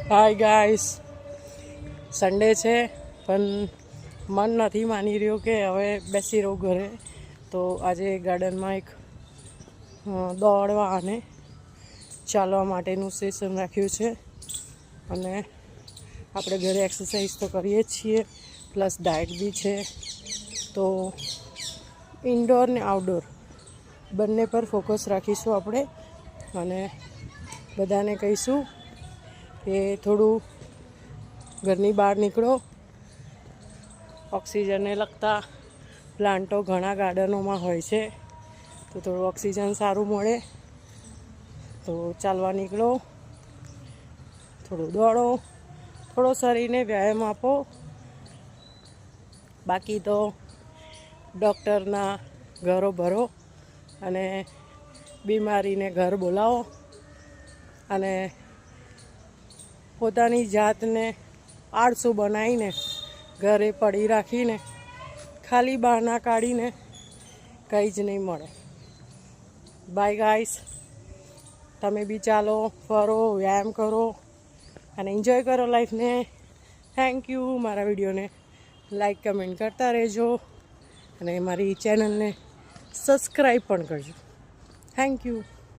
Hi guys, Sunday છે પણ મન નથી માની રહ્યું કે હવે બેસી રહું ઘરે. તો આજે ગાર્ડનમાં એક દોડવા અને ચાલવા માટેનું સેશન રાખ્યું છે અને આપણે ઘરે એક્સરસાઇઝ તો કરીએ જ છીએ, પ્લસ ડાયટ બી છે. તો ઇન્ડોર ને આઉટડોર બંને પર ફોકસ રાખીશું આપણે અને બધાને કહીશું કે થોડું ઘરની બહાર નીકળો. ઓક્સિજનને લગતા પ્લાન્ટો ઘણા ગાર્ડનોમાં હોય છે, તો થોડું ઓક્સિજન સારું મળે. તો ચાલવા નીકળો, થોડું દોડો, થોડો શરીરને વ્યાયામ આપો. બાકી તો ડૉક્ટરના ઘરો ભરો અને બીમારીને ઘર બોલાવો અને પોતાની જાતને આળસુ બનાવીને ઘરે પડી રાખીને ખાલી બહાના કાઢીને કંઈ જ નહીં મળે. બાય ગાઈસ, તમે બી ચાલો, ફરો, વ્યાયામ કરો અને એન્જોય કરો લાઈફને. Thank you. મારા વિડીયોને લાઈક કમેન્ટ કરતા રહેજો અને મારી ચેનલને સબસ્ક્રાઈબ પણ કરજો. Thank you.